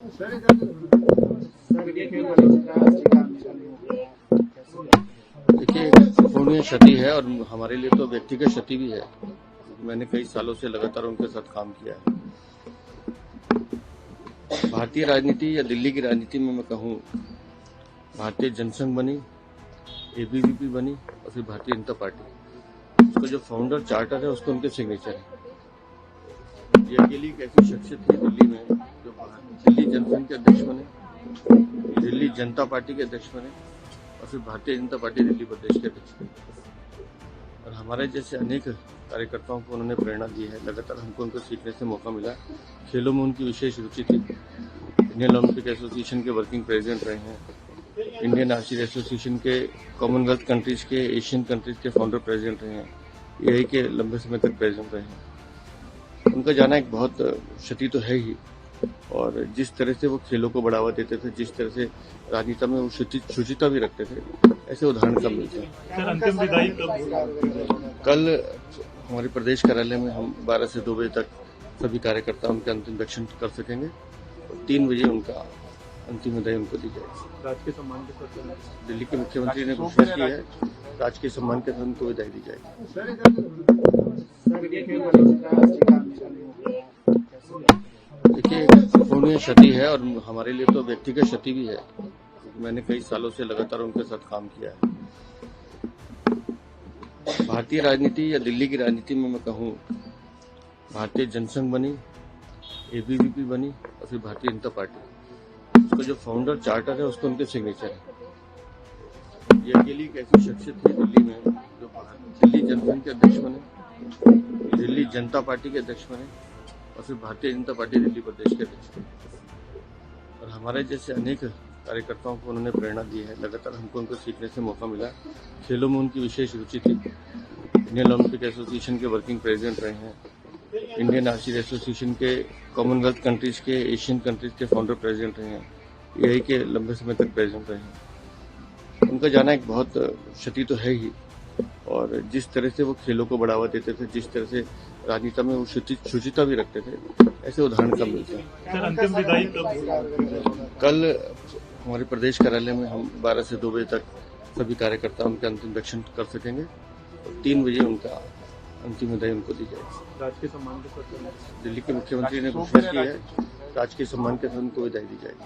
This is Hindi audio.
देखिए, अपूर्णीय क्षति है और हमारे लिए तो व्यक्तिगत क्षति भी है। मैंने कई सालों से लगातार उनके साथ काम किया है। भारतीय राजनीति या दिल्ली की राजनीति में मैं कहूँ, भारतीय जनसंघ बनी, एबीवीपी बनी और फिर भारतीय जनता पार्टी। उसका जो फाउंडर चार्टर है उसको उनके सिग्नेचर है। ये अकेली एक ऐसी शख्सियत थी दिल्ली में जो दिल्ली जनसंघ के अध्यक्ष बने, दिल्ली जनता पार्टी के अध्यक्ष बने और फिर भारतीय जनता पार्टी दिल्ली प्रदेश के अध्यक्ष बने। और हमारे जैसे अनेक कार्यकर्ताओं को उन्होंने प्रेरणा दी है। लगातार हमको उनको सीखने से मौका मिला। खेलों में उनकी विशेष रुचि थी। इंडियन ओलंपिक एसोसिएशन के वर्किंग प्रेसिडेंट रहे हैं, इंडियन आर्चरी एसोसिएशन के, कॉमनवेल्थ कंट्रीज के, एशियन कंट्रीज के फाउंडर प्रेसिडेंट रहे हैं, एआई के लंबे समय तक प्रेसिडेंट रहे हैं। उनका जाना एक बहुत क्षति तो है ही, और जिस तरह से वो खेलों को बढ़ावा देते थे, जिस तरह से राजनीति में वो शुचिता भी रखते थे, ऐसे उदाहरण कम मिलते हैं। अंतिम विदाई कल हमारे प्रदेश कार्यालय में हम 12 से 2 बजे तक सभी कार्यकर्ता उनके अंतिम दर्शन कर सकेंगे और 3 बजे उनका अंतिम विदाई उनको दी जाएगी। राजकीय सम्मान के साथ दिल्ली के मुख्यमंत्री ने घोषणा की है, राजकीय सम्मान के साथ उनको विदाई दी जाएगी। देखिए, अपूर्णीय क्षति है और हमारे लिए तो व्यक्तिगत क्षति भी है। मैंने कई सालों से लगातार उनके साथ काम किया है। भारतीय राजनीति या दिल्ली की राजनीति में मैं कहूँ, भारतीय जनसंघ बनी, एबीवीपी बनी और फिर भारतीय जनता पार्टी। उसका जो फाउंडर चार्टर है उसको उनके सिग्नेचर है। ये अकेली एक ऐसी शख्सियत थी दिल्ली में जो दिल्ली जनसंघ के अध्यक्ष बने, दिल्ली जनता पार्टी के अध्यक्ष बने और फिर भारतीय जनता पार्टी दिल्ली प्रदेश के अध्यक्ष बने। और हमारे जैसे अनेक कार्यकर्ताओं को उन्होंने प्रेरणा दी है। लगातार हमको उनको सीखने से मौका मिला। खेलों में उनकी विशेष रुचि थी। इंडियन ओलंपिक एसोसिएशन के वर्किंग प्रेसिडेंट रहे हैं, इंडियन आर्चरी एसोसिएशन के, कॉमनवेल्थ कंट्रीज के, एशियन कंट्रीज के फाउंडर प्रेसिडेंट रहे हैं, एआई के लंबे समय तक प्रेसिडेंट रहे हैं। उनका जाना एक बहुत क्षति तो है ही, और जिस तरह से वो खेलों को बढ़ावा देते थे, जिस तरह से राजनीति में वो शुचिता भी रखते थे, ऐसे उदाहरण कम मिलते हैं। अंतिम विदाई कल हमारे प्रदेश कार्यालय में हम 12 से 2 बजे तक सभी कार्यकर्ता उनके अंतिम दर्शन कर सकेंगे और 3 बजे उनका अंतिम विदाई उनको दी जाएगी। राजकीय सम्मान के साथ दिल्ली के मुख्यमंत्री ने घोषणा की है, राजकीय सम्मान के साथ उनको विदाई दी जाएगी।